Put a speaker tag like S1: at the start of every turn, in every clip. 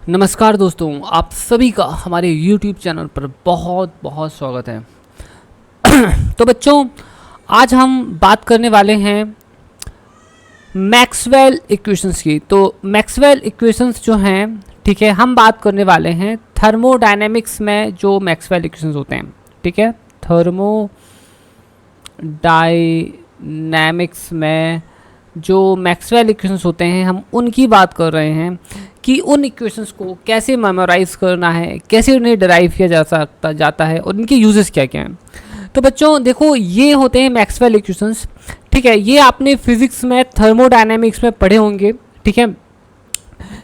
S1: नमस्कार दोस्तों, आप सभी का हमारे YouTube चैनल पर बहुत बहुत स्वागत है। तो बच्चों, आज हम बात करने वाले हैं मैक्सवेल इक्वेशंस की। तो मैक्सवेल इक्वेशंस जो हैं, ठीक है, हम बात करने वाले हैं थर्मोडायनेमिक्स में जो मैक्सवेल इक्वेशंस होते हैं, ठीक है, थर्मोडायनेमिक्स में जो मैक्सवेल इक्वेशंस होते हैं हम उनकी बात कर रहे हैं कि उन इक्वेशंस को कैसे मेमोराइज करना है, कैसे उन्हें डिराइव किया जाता है और इनके यूजेस क्या क्या हैं। तो बच्चों देखो, ये होते हैं मैक्सवेल इक्वेशंस, ठीक है। ये आपने फिजिक्स में थर्मोडायनेमिक्स में पढ़े होंगे, ठीक है।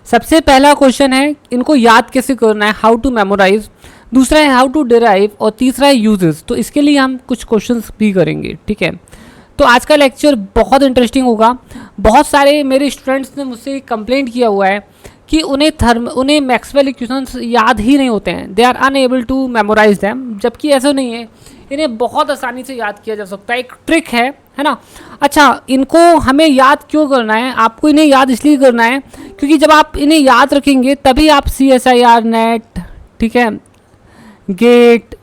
S1: सबसे पहला क्वेश्चन है इनको याद कैसे करना है, हाउ टू मेमोराइज। दूसरा है हाउ टू डिराइव और तीसरा है यूजेस। तो इसके लिए हम कुछ क्वेश्चंस भी करेंगे, ठीक है। तो आज का लेक्चर बहुत इंटरेस्टिंग होगा। बहुत सारे मेरे स्टूडेंट्स ने मुझसे कंप्लेंट किया हुआ है कि उन्हें मैक्सवेल इक्वेशंस याद ही नहीं होते हैं, they are unable to memorise them. जबकि ऐसा नहीं है, इन्हें बहुत आसानी से याद किया जा सकता है। एक ट्रिक है ना। अच्छा, इनको हमें याद क्यों करना है? आपको इन्हें याद इसलिए करना है क्योंकि जब आप इन्हें याद रखेंगे तभी आप CSIR नेट, ठीक है, गेट,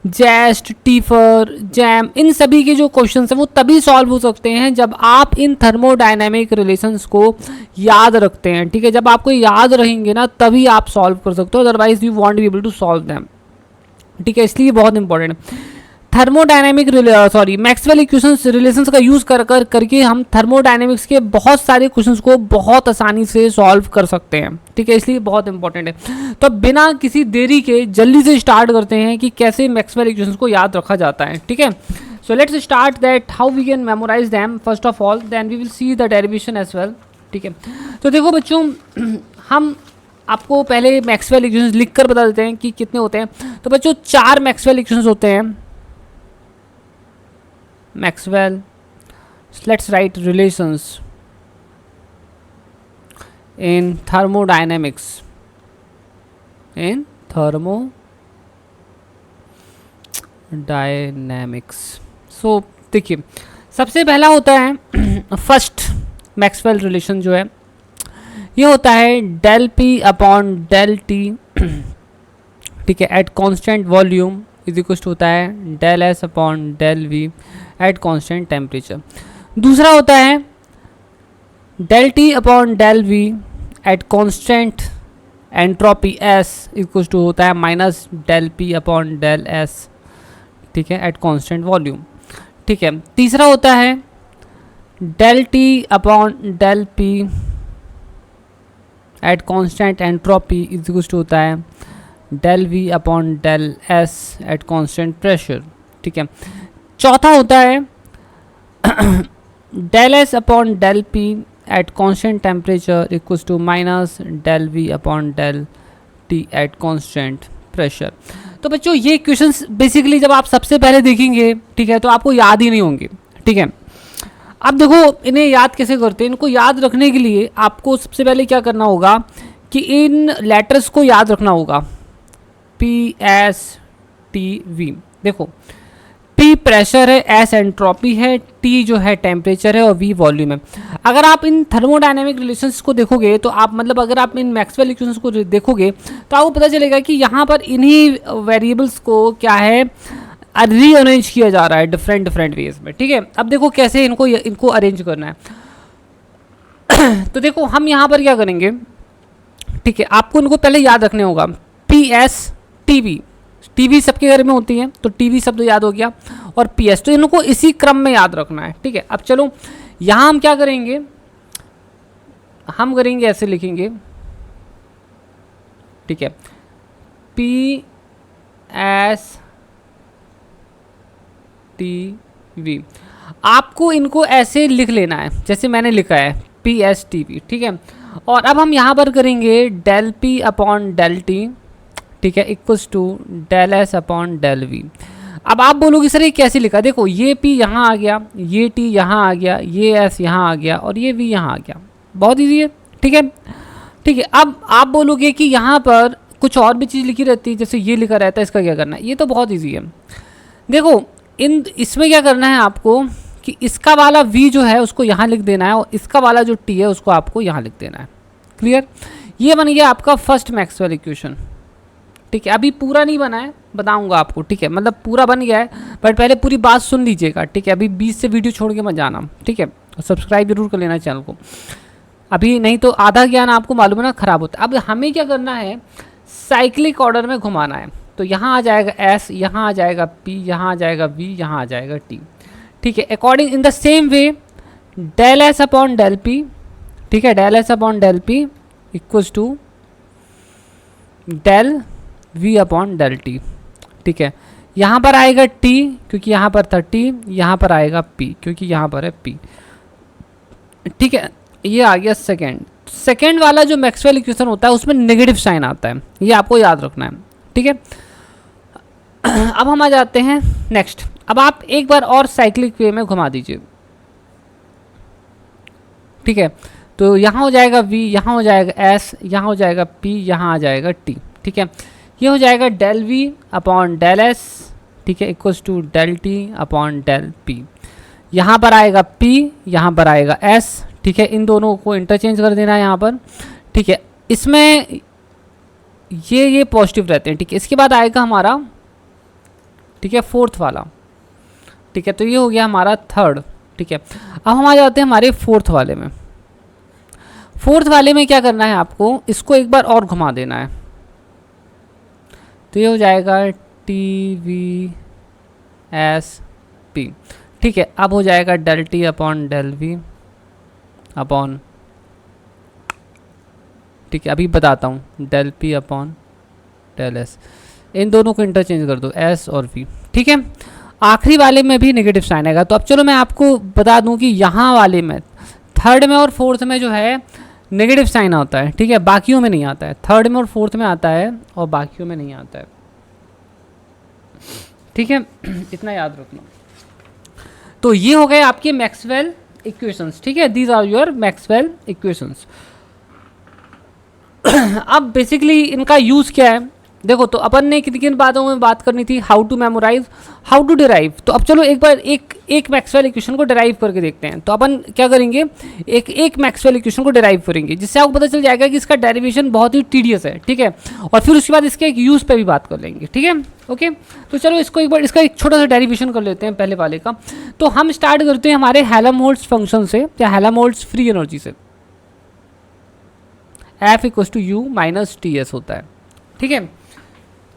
S1: जेस्ट, टीफर, जैम, इन सभी के जो क्वेश्चंस हैं वो तभी सॉल्व हो सकते हैं जब आप इन थर्मोडायनामिक रिलेशंस को याद रखते हैं, ठीक है। जब आपको याद रहेंगे ना तभी आप सॉल्व कर सकते हो, otherwise you won't be able to solve them, ठीक है। इसलिए बहुत इंपॉर्टेंट है मैक्सवेल इक्वेशंस रिलेशंस का यूज करके हम थर्मोडायनेमिक्स के बहुत सारे क्वेश्चंस को बहुत आसानी से सॉल्व कर सकते हैं, ठीक है। इसलिए बहुत इंपॉर्टेंट है। तो बिना किसी देरी के जल्दी से स्टार्ट करते हैं कि कैसे मैक्सवेल इक्वेशंस को याद रखा जाता है, ठीक है। So let's start that how we can memorise them first of all, then we will see the derivation as well, ठीक है। तो देखो बच्चों, हम आपको पहले मैक्सवेल इक्वेशंस लिख कर बता देते हैं कि कितने होते हैं। तो बच्चों 4 मैक्सवेल इक्वेशंस होते हैं। Maxwell, let's write relations in thermodynamics. In thermodynamics. So देखिए, सबसे पहला होता है फर्स्ट मैक्सवेल रिलेशन जो है ये होता है del P upon del T, ठीक है, at constant volume is equal to होता है del S upon del V at constant temperature. दूसरा होता है del T upon del V at constant entropy S equal to होता है minus del P upon del S, ठीक है, at constant volume, ठीक है। तीसरा होता है del T upon del P at constant entropy is equal to होता है del V upon del S at constant pressure, ठीक है। चौथा होता है del S upon del P at constant temperature equals to minus del V upon del T at constant pressure. तो बच्चों ये क्वेश्चंस बेसिकली जब आप सबसे पहले देखेंगे, ठीक है, तो आपको याद ही नहीं होंगे, ठीक है। अब देखो इन्हें याद कैसे करते हैं। इनको याद रखने के लिए आपको सबसे पहले क्या करना होगा कि इन लेटर्स को याद रखना होगा, PSTV। देखो P प्रेशर है, S एंट्रोपी है, T जो है टेम्परेचर है और V वॉल्यूम है। अगर आप इन थर्मोडायनेमिक रिलेशंस को देखोगे तो आप अगर आप इन मैक्सवेल इक्वेशंस को देखोगे तो आपको पता चलेगा कि यहाँ पर इन्हीं वेरिएबल्स को क्या है रीअरेंज किया जा रहा है डिफरेंट वेज में, ठीक है। अब देखो कैसे इनको अरेंज करना है। तो देखो हम यहाँ पर क्या करेंगे, ठीक है, आपको इनको पहले याद रखने होगा। PSTV, टीवी सबके घर में होती है तो टीवी शब्द याद हो गया, और PS, तो इनको इसी क्रम में याद रखना है, ठीक है। अब चलो यहाँ हम क्या करेंगे, हम करेंगे ऐसे लिखेंगे, ठीक है, PSTV। आपको इनको ऐसे लिख लेना है जैसे मैंने लिखा है PSTV, ठीक है। और अब हम यहाँ पर करेंगे del P upon del T, ठीक है, equals to del S upon del V. अब आप बोलोगे सर ये कैसे लिखा? देखो ये P यहाँ आ गया, ये T यहाँ आ गया, ये S यहाँ आ गया और ये V यहाँ आ गया। बहुत इजी है, ठीक है, ठीक है। अब आप बोलोगे कि यहाँ पर कुछ और भी चीज़ लिखी रहती है, जैसे ये लिखा रहता है, इसका क्या करना है? ये तो बहुत ईजी है। देखो इसमें क्या करना है आपको कि इसका वाला V जो है उसको यहाँ लिख देना है और इसका वाला जो T है उसको आपको यहाँ लिख देना है। क्लियर? ये बन गया आपका फर्स्ट मैक्सवेल इक्वेशन। ठीक है, अभी पूरा नहीं बना है, बताऊंगा आपको। ठीक है, मतलब पूरा बन गया है, बट पहले पूरी बात सुन लीजिएगा। ठीक है, अभी 20 से वीडियो छोड़ के मत जाना। ठीक है, और सब्सक्राइब जरूर कर लेना चैनल को, अभी नहीं तो आधा ज्ञान आपको मालूम है ना खराब होता है। अब हमें क्या करना है, साइक्लिक ऑर्डर में घुमाना है। तो यहाँ आ जाएगा एस, यहाँ आ जाएगा पी, यहाँ आ जाएगा वी, यहाँ आ जाएगा टी। ठीक है, according in the same way del S upon del P. ठीक है, del S upon del P equals to del V upon del T. ठीक है, यहाँ पर आएगा टी क्योंकि यहाँ पर था टी, यहाँ पर आएगा पी क्योंकि यहाँ पर है पी। ठीक है, ये आ गया सेकेंड वाला जो मैक्सवेल इक्वेशन होता है उसमें नेगेटिव साइन आता है, ये आपको याद रखना है। ठीक है, अब हम आ जाते हैं नेक्स्ट। अब आप एक बार और साइक्लिक वे में घुमा दीजिए। ठीक है, तो यहाँ हो जाएगा v, यहाँ हो जाएगा s, यहाँ हो जाएगा p, यहाँ आ जाएगा t। ठीक है, ये हो जाएगा del v upon del s। ठीक है, equals to del t upon del p। यहाँ पर आएगा p, यहाँ पर आएगा s। ठीक है, इन दोनों को इंटरचेंज कर देना है यहाँ पर। ठीक है, इसमें ये पॉजिटिव रहते हैं। ठीक है, इसके बाद आएगा हमारा, ठीक है, फोर्थ वाला। ठीक है, तो ये हो गया हमारा थर्ड। ठीक है, अब हम आ जाते हैं हमारे फोर्थ वाले में। फोर्थ वाले में क्या करना है आपको, इसको एक बार और घुमा देना है। तो ये हो जाएगा टी वी एस पी। ठीक है, अब हो जाएगा del T upon del V upon, ठीक है अभी बताता हूँ, del P upon del S. इन दोनों को इंटरचेंज कर दो, एस और वी। ठीक है, आखिरी वाले में भी नेगेटिव साइन आएगा। तो अब चलो मैं आपको बता दूं कि यहाँ वाले में, थर्ड में और फोर्थ में जो है नेगेटिव साइन आता है। ठीक है, बाकियों में नहीं आता है। थर्ड में और फोर्थ में आता है और बाकियों में नहीं आता है। ठीक है, इतना याद रखना। तो ये हो गए आपके मैक्सवेल इक्वेशंस। ठीक है, these are your Maxwell equations. अब बेसिकली इनका यूज़ क्या है, देखो तो अपन ने किन किन बातों में बात करनी थी, how to memorise, how to derive. तो अब चलो एक बार एक मैक्सवेल इक्वेशन को डिराइव करके देखते हैं। तो अपन क्या करेंगे, एक मैक्सवेल इक्वेशन को डिराइव करेंगे, जिससे आपको पता चल जाएगा कि इसका डेरिवेशन बहुत ही टीडियस है। ठीक है, और फिर उसके बाद इसके एक यूज़ पे भी बात कर लेंगे। ठीक है, ओके। तो चलो इसको एक बार इसका एक छोटा सा डेरिवेशन कर लेते हैं पहले वाले का। तो हम स्टार्ट करते हैं हमारे हेल्महोल्ट्ज़ फंक्शन से या हेल्महोल्ट्ज़ फ्री एनर्जी से। F equal to U minus T S होता है। ठीक है,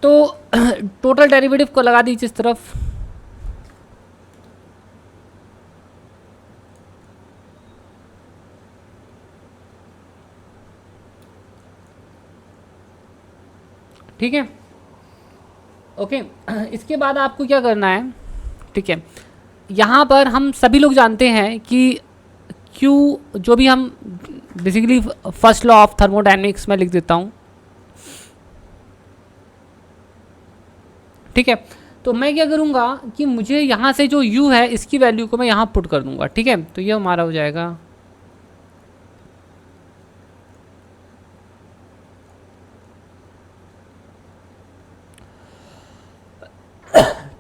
S1: तो टोटल डेरिवेटिव को लगा दीजिए इस तरफ। ठीक है, ओके। इसके बाद आपको क्या करना है, ठीक है, यहाँ पर हम सभी लोग जानते हैं कि Q, जो भी हम basically first law of thermodynamics में लिख देता हूँ। ठीक है, तो मैं क्या करूँगा कि मुझे यहाँ से जो U है इसकी वैल्यू को मैं यहाँ पुट कर दूँगा। ठीक है, तो ये हमारा हो जाएगा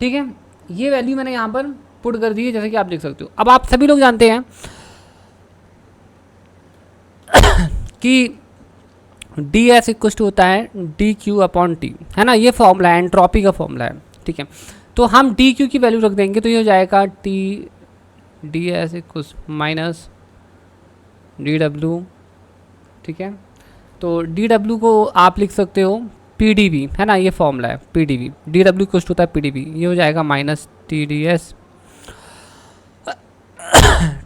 S1: ठीक है, ये वैल्यू मैंने यहाँ पर पुट कर दी है, जैसे कि आप देख सकते हो। अब आप सभी लोग जानते हैं कि डी एस इक्वल टू होता है डी क्यू अपॉन टी, है ना, ये फॉर्मूला है, एंट्रोपी का फॉर्मूला है। ठीक है, तो हम डी क्यू की वैल्यू रख देंगे, तो ये हो जाएगा T D S equal minus D W. ठीक है, तो डी डब्ल्यू को आप लिख सकते हो पी डी वी, है ना, ये फॉर्मूला है P D V, D W equal होता है पी डी वी, ये हो जाएगा माइनस टी डी एस।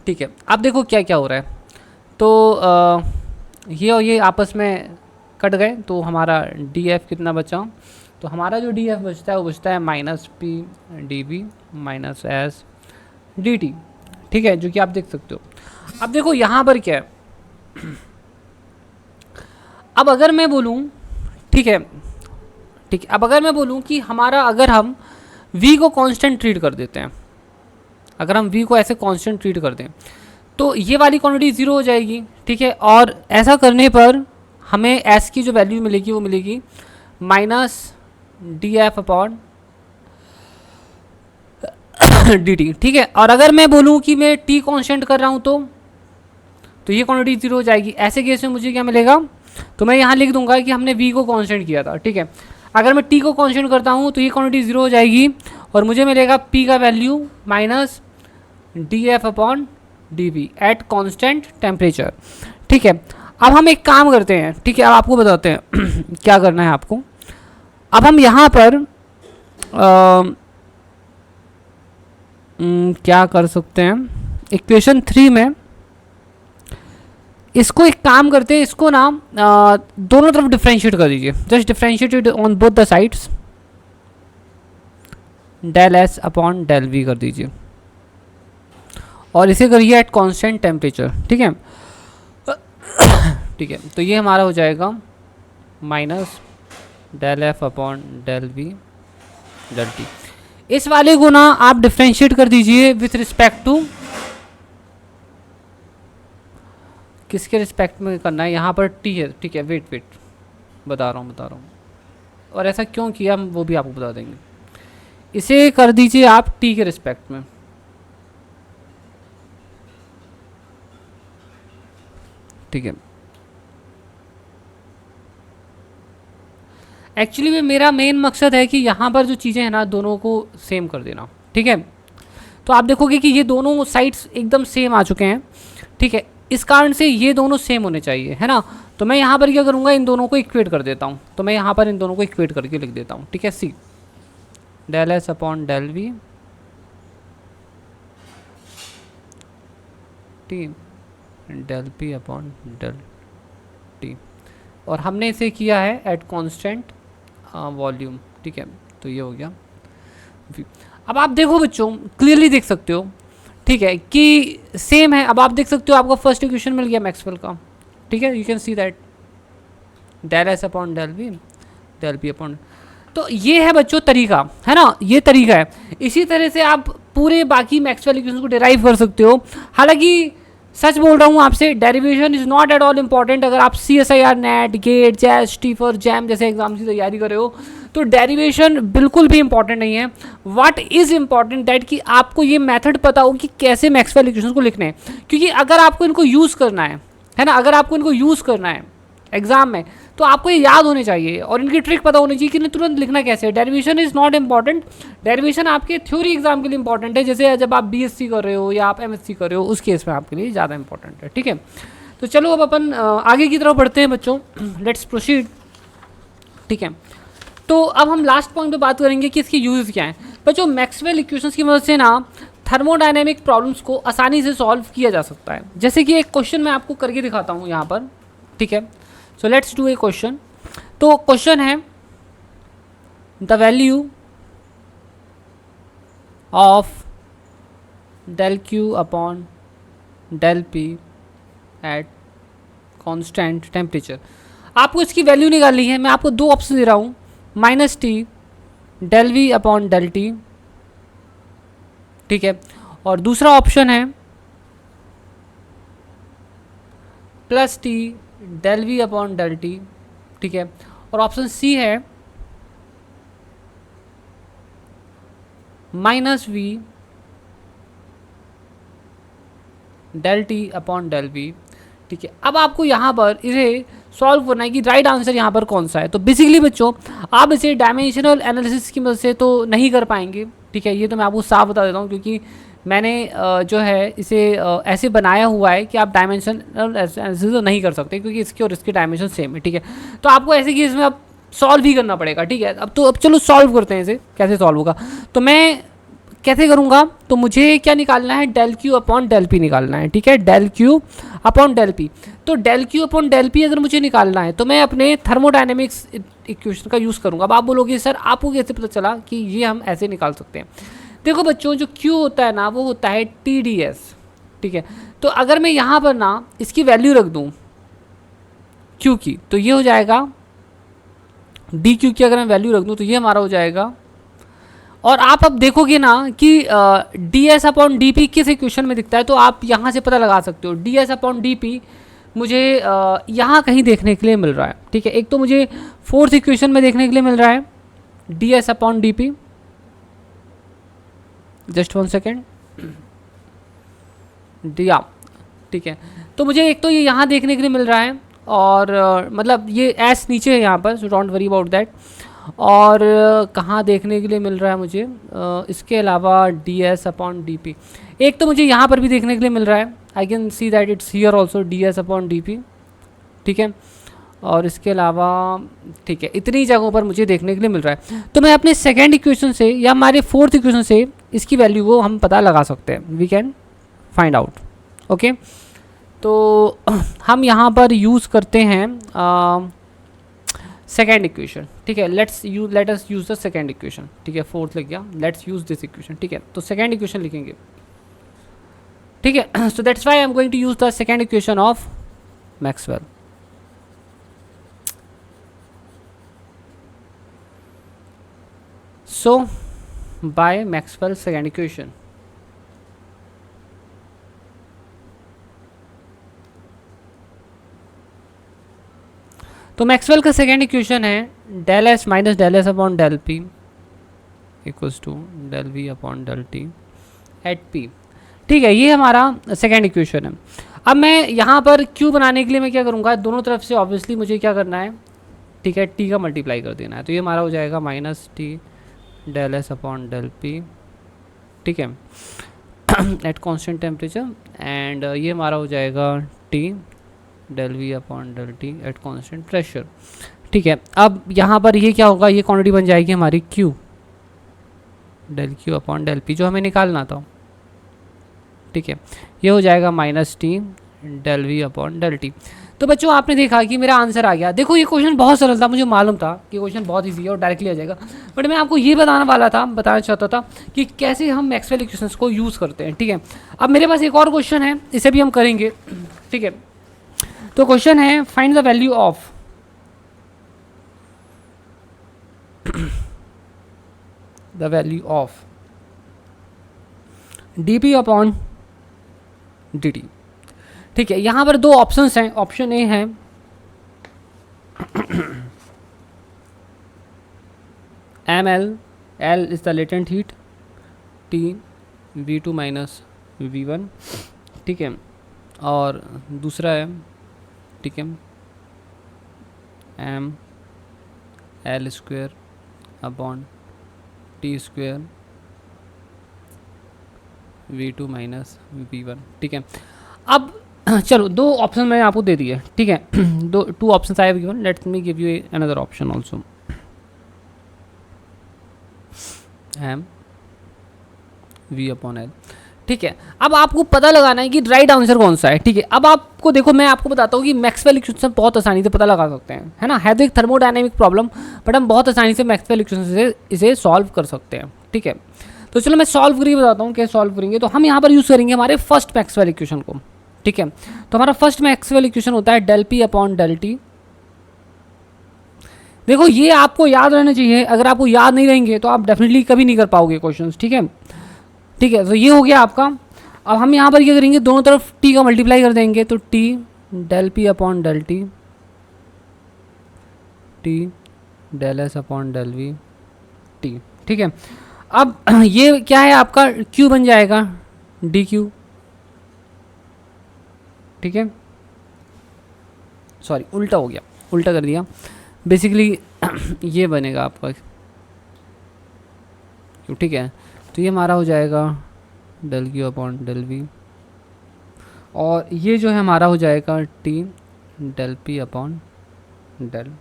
S1: ठीक है, अब देखो क्या क्या हो रहा है। तो ये और ये आपस में कट गए, तो हमारा डी एफ कितना बचा, तो हमारा जो डी एफ बचता है वो बचता है minus P D B minus S D T. ठीक है, जो कि आप देख सकते हो। अब देखो यहाँ पर क्या है, अब अगर मैं बोलूँ, ठीक है, ठीक है, अब अगर मैं बोलूँ कि हमारा, अगर हम v को कांस्टेंट ट्रीट कर देते हैं, अगर हम v को ऐसे कांस्टेंट ट्रीट कर दें, तो ये वाली क्वांटिटी ज़ीरो हो जाएगी। ठीक है, और ऐसा करने पर हमें s की जो वैल्यू मिलेगी वो मिलेगी minus D F upon D T. ठीक है, और अगर मैं बोलूँ कि मैं t कांस्टेंट कर रहा हूँ तो ये क्वांटिटी ज़ीरो हो जाएगी। ऐसे केस में मुझे क्या मिलेगा, तो मैं यहाँ लिख दूंगा कि हमने v को कांस्टेंट किया था, ठीक है। अगर मैं t को कांस्टेंट करता हूँ तो ये क्वांटिटी 0 हो जाएगी और मुझे मिलेगा p का value minus df upon dv eight constant temperature, ठीक है। अब हम एक काम करते हैं, ठीक है, अब आपको बताते हैं क्या करना है आपको। अब हम यहाँ पर क्या कर सकते हैं, इक्वेशन 3 में इसको एक काम करते हैं, इसको ना दोनों तरफ डिफरेंशिएट कर दीजिए, just differentiated on both the sides, del S upon del V कर दीजिए और इसे करिए एट कांस्टेंट टेम्परेचर, ठीक है। ठीक है, तो ये हमारा हो जाएगा minus del F upon del V del T. इस वाले को ना आप डिफरेंशिएट कर दीजिए विथ रिस्पेक्ट टू, किसके रिस्पेक्ट में करना है, यहाँ पर टी है, ठीक है। वेट वेट बता रहा हूँ और ऐसा क्यों किया हम वो भी आपको बता देंगे। इसे कर दीजिए आप टी के रिस्पेक्ट में, ठीक है। एक्चुअली में मेरा मेन मकसद है कि यहाँ पर जो चीज़ें हैं ना दोनों को सेम कर देना, ठीक है। तो आप देखोगे कि ये दोनों साइड्स एकदम सेम आ चुके हैं, ठीक है। इस कारण से ये दोनों सेम होने चाहिए, है ना। तो मैं यहाँ पर क्या करूँगा, इन दोनों को इक्वेट कर देता हूँ। तो मैं यहाँ पर इन दोनों को इक्वेट करके लिख देता हूँ, ठीक है। C del S upon del V T del P upon del T, और हमने इसे किया है एट कांस्टेंट वॉल्यूम, ठीक है। तो ये हो गया। अब आप देखो बच्चों, क्लियरली देख सकते हो, ठीक है, कि सेम है। अब आप देख सकते हो आपको फर्स्ट इक्वेशन मिल गया मैक्सवेल का, ठीक है। You can see that del S upon del V del P upon. तो ये है बच्चों तरीका, है ना, ये तरीका है। इसी तरह से आप पूरे बाकी मैक्सवेल इक्वेशन को डिराइव कर सकते हो। हालांकि सच बोल रहा हूँ आपसे, derivation is not at all important. अगर आप CSIR नेट गेट जैस स्टीफर जैम जैसे एग्जाम की तैयारी कर रहे हो तो डेरिवेशन बिल्कुल भी इंपॉर्टेंट नहीं है। व्हाट इज इंपॉर्टेंट दैट कि आपको ये मेथड पता हो कि कैसे मैक्सवेल इक्वेशंस को लिखने हैं, क्योंकि अगर आपको इनको यूज़ करना है ना, अगर आपको इनको यूज़ करना है एग्जाम में तो आपको ये याद होने चाहिए और इनकी ट्रिक पता होनी चाहिए कि इन्हें तुरंत लिखना कैसे है। Derivation is not important, derivation आपके थ्योरी एग्जाम के लिए इंपॉर्टेंट है, जैसे जब आप BSc कर रहे हो या आप MSc कर रहे हो उस केस में आपके लिए ज़्यादा इंपॉर्टेंट है, ठीक है। तो चलो अब अपन आगे की तरफ बढ़ते हैं बच्चों, लेट्स प्रोसीड, ठीक है। तो अब हम लास्ट पॉइंट पे बात करेंगे कि इसके यूज क्या हैं। बच्चों मैक्सवेल इक्वेशंस की मदद से ना थर्मोडायनेमिक प्रॉब्लम्स को आसानी से सॉल्व किया जा सकता है। जैसे कि एक क्वेश्चन मैं आपको करके दिखाता हूँ यहाँ पर, ठीक है। So let's do a question. तो क्वेश्चन है the value of del Q upon del P at constant temperature. आपको इसकी वैल्यू निकालनी है। मैं आपको दो ऑप्शन दे रहा हूँ, minus T del V upon del T, ठीक है, और दूसरा ऑप्शन है plus T del V upon del T, ठीक है, और ऑप्शन सी है minus V del T upon del V, ठीक है। अब आपको यहाँ पर इसे सॉल्व करना है कि राइट आंसर यहाँ पर कौन सा है। तो बेसिकली बच्चों आप इसे डायमेंशनल एनालिसिस की मदद से तो नहीं कर पाएंगे, ठीक है। ये तो मैं आपको साफ बता देता हूँ, क्योंकि मैंने जो है इसे ऐसे बनाया हुआ है कि आप डायमेंशनल एनालिसिस तो नहीं कर सकते, क्योंकि इसके और इसके डायमेंशन सेम है, ठीक है। तो आपको ऐसे केस में अब सॉल्व ही करना पड़ेगा, ठीक है। अब चलो सॉल्व करते हैं इसे, कैसे सॉल्व होगा। तो मैं कैसे करूँगा, तो मुझे क्या निकालना है, del Q upon del P निकालना है, ठीक है, del Q upon del P. तो del Q upon del P अगर मुझे निकालना है तो मैं अपने थर्मोडायनेमिक्स इक्वेशन का यूज़ करूँगा। अब आप बोलोगे सर आपको कैसे पता चला कि ये हम ऐसे निकाल सकते हैं। देखो बच्चों जो Q होता है ना वो होता है TdS, ठीक है। तो अगर मैं यहाँ पर ना इसकी वैल्यू रख दूँ Q की, तो ये हो जाएगा dQ की। अगर मैं वैल्यू रख दूँ तो ये हमारा हो जाएगा। और आप अब देखोगे ना कि ds अपॉन डी पी किस इक्वेशन में दिखता है, तो आप यहाँ से पता लगा सकते हो। ds अपॉन डी पी मुझे यहाँ कहीं देखने के लिए मिल रहा है, ठीक है। एक तो मुझे फोर्थ इक्वेशन में देखने के लिए मिल रहा है ds upon D P, just 1 second दिया, ठीक है। तो मुझे एक तो ये यहाँ देखने के लिए मिल रहा है और मतलब ये एस नीचे है यहाँ पर, so don't worry about that. और कहाँ देखने के लिए मिल रहा है मुझे, इसके अलावा D S upon D P, एक तो मुझे यहाँ पर भी देखने के लिए मिल रहा है, I can see that it's here also D S upon D P, ठीक है। और इसके अलावा ठीक है, इतनी जगहों पर मुझे देखने के लिए मिल रहा है। तो मैं अपने सेकेंड इक्वेशन से या हमारे फोर्थ इक्वेशन से इसकी वैल्यू को हम पता लगा सकते हैं, we can find out, okay. तो हम यहाँ पर यूज़ करते हैं सेकेंड इक्वेशन, ठीक है। Let us use the second equation, ठीक है। फोर्थ लग गया, लेट्स यूज़ दिस इक्वेशन, ठीक है। तो सेकेंड इक्वेशन लिखेंगे, ठीक है। So that's why I am going to use the second equation of Maxwell. So by Maxwell's second equation, तो मैक्सवेल का सेकेंड इक्वेशन है del S minus del S upon del P equals to del V upon del T at P, ठीक है। ये हमारा second equation है। अब मैं यहाँ पर क्यू बनाने के लिए मैं क्या करूँगा, दोनों तरफ से ऑब्वियसली मुझे क्या करना है, ठीक है, टी का मल्टीप्लाई कर देना है। तो ये हमारा हो जाएगा minus T del S upon del P, ठीक है, एट कांस्टेंट टेम्परेचर। एंड ये हमारा हो जाएगा T del V upon del T at constant pressure, ठीक है। अब यहाँ पर ये क्या होगा, ये क्वांटिटी बन जाएगी हमारी Q del Q upon del P, जो हमें निकालना था, ठीक है। ये हो जाएगा minus T del V upon del T. तो बच्चों आपने देखा कि मेरा आंसर आ गया। देखो ये क्वेश्चन बहुत सरल था, मुझे मालूम था कि क्वेश्चन बहुत इजी है और डायरेक्टली आ जाएगा, बट मैं आपको ये बताना चाहता था कि कैसे हम मैक्सवेल इक्वेशंस को यूज़ करते हैं, ठीक है। अब मेरे पास एक और क्वेश्चन है, इसे भी हम करेंगे, ठीक है। तो क्वेश्चन है find the value of D P upon D T, ठीक है। यहाँ पर दो ऑप्शंस हैं। ऑप्शन ए है ml, L is the latent heat, T V2 minus V1, ठीक है। और दूसरा है, ठीक है, m L square upon T square V2 minus V1, ठीक है। अब चलो दो ऑप्शन मैंने आपको दे दिए, ठीक है। Two options I have given, let me give you another option also, M V upon L, ठीक है। अब आपको पता लगाना है कि राइट आंसर कौन सा है, ठीक है। अब आपको देखो, मैं आपको बताता हूँ कि मैक्सवेल इक्वेशन बहुत आसानी से पता लगा सकते हैं, है ना। है तो एक थर्मोडायनेमिक प्रॉब्लम, बट हम बहुत आसानी से मैक्सवेल इक्वेशन से इसे सॉल्व कर सकते हैं, ठीक है। तो चलो मैं सॉल्व करके बताता हूँ कैसे सॉल्व करेंगे। तो हम यहाँ पर यूज़ करेंगे हमारे फर्स्ट मैक्सवेल इक्वेशन को, ठीक है। तो हमारा फर्स्ट मैक्सवेल इक्वेशन होता है del P upon del T. देखो ये आपको याद रहना चाहिए, अगर आपको याद नहीं रहेंगे तो आप डेफिनेटली कभी नहीं कर पाओगे क्वेश्चंस, ठीक है, ठीक है। तो ये हो गया आपका। अब हम यहाँ पर क्या करेंगे, दोनों तरफ टी का मल्टीप्लाई कर देंगे, तो T del P upon del T, T del S upon del V T, ठीक है। अब ये क्या है आपका, क्यू बन जाएगा डी क्यू, ठीक है। सॉरी उल्टा हो गया, उल्टा कर दिया बेसिकली। ये बनेगा आपका क्यू, ठीक है। तो ये हमारा हो जाएगा del Q upon del V, और ये जो है हमारा हो जाएगा T del P upon del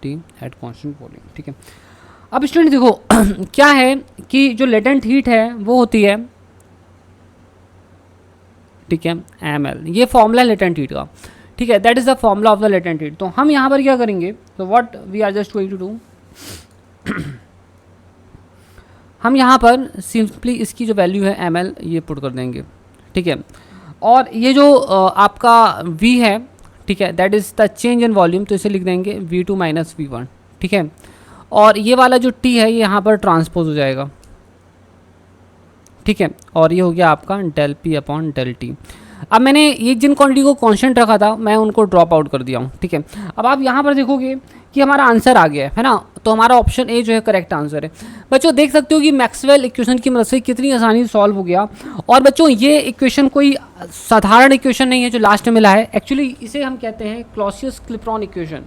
S1: T at constant volume, ठीक है। अब स्टूडेंट देखो क्या है कि जो लेटेंट हीट है वो होती है, ठीक है, ml, ये फॉर्मूला लेटेंट हीट का, ठीक है, that is the formula of the latent heat. तो हम यहाँ पर क्या करेंगे, तो what we are just going to do, हम यहाँ पर सिंपली इसकी जो वैल्यू है ml ये पुट कर देंगे, ठीक है। और ये जो आपका v है, ठीक है, that is the change in volume, तो इसे लिख देंगे v2 माइनस v1, ठीक है। और ये वाला जो t है ये यहाँ पर ट्रांसपोज हो जाएगा, ठीक है। और ये हो गया आपका del P upon del T. अब मैंने ये जिन क्वांटिटी को कांस्टेंट रखा था मैं उनको ड्रॉप आउट कर दिया हूँ, ठीक है। अब आप यहाँ पर देखोगे कि हमारा आंसर आ गया है ना, तो हमारा ऑप्शन ए जो है करेक्ट आंसर है। बच्चों देख सकते हो कि मैक्सवेल इक्वेशन की मदद से कितनी आसानी से सॉल्व हो गया। और बच्चों ये इक्वेशन कोई साधारण इक्वेशन नहीं है जो लास्ट में मिला है, एक्चुअली इसे हम कहते हैं Clausius Clapeyron equation.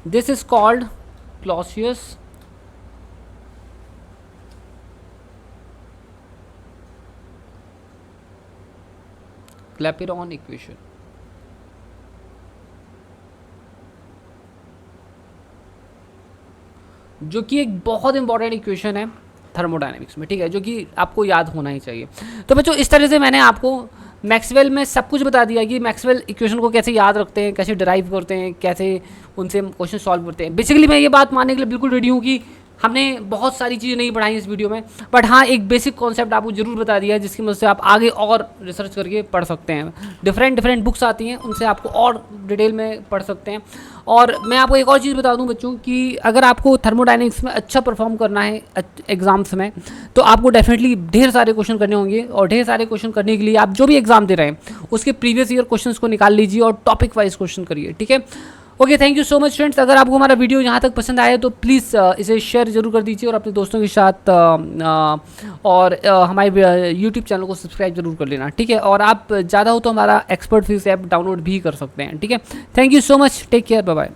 S1: This is called Clausius Clapeyron equation. जो कि एक बहुत इंपॉर्टेंट इक्वेशन है थर्मोडायनेमिक्स में, ठीक है, जो कि आपको याद होना ही चाहिए। तो बच्चों इस तरह से मैंने आपको मैक्सवेल में सब कुछ बता दिया कि मैक्सवेल इक्वेशन को कैसे याद रखते हैं, कैसे डिराइव करते हैं, कैसे उनसे क्वेश्चन सॉल्व करते हैं। बेसिकली मैं ये बात मानने के लिए बिल्कुल रेडी हूँ कि हमने बहुत सारी चीज़ें नहीं पढ़ाई इस वीडियो में, बट हाँ एक बेसिक कॉन्सेप्ट आपको जरूर बता दिया है जिसकी मदद से आप आगे और रिसर्च करके पढ़ सकते हैं। डिफरेंट बुक्स आती हैं, उनसे आपको और डिटेल में पढ़ सकते हैं। और मैं आपको एक और चीज़ बता दूं बच्चों कि अगर आपको थर्मोडायनेमिक्स में अच्छा परफॉर्म करना है एग्जाम्स में, तो आपको डेफिनेटली ढेर सारे क्वेश्चन करने होंगे। और ढेर सारे क्वेश्चन करने के लिए आप जो भी एग्जाम दे रहे हैं उसके प्रीवियस ईयर क्वेश्चंस को निकाल लीजिए और टॉपिक वाइज क्वेश्चन करिए, ठीक है। Okay, thank you so much friends. अगर आपको हमारा वीडियो यहाँ तक पसंद आया तो प्लीज़ इसे शेयर जरूर कर दीजिए और अपने दोस्तों के साथ और हमारे यूट्यूब चैनल को सब्सक्राइब जरूर कर लेना, ठीक है। और आप ज़्यादा हो तो हमारा एक्सपर्ट फिजिक्स ऐप डाउनलोड भी कर सकते हैं, ठीक है। Thank you so much, take care, bye bye.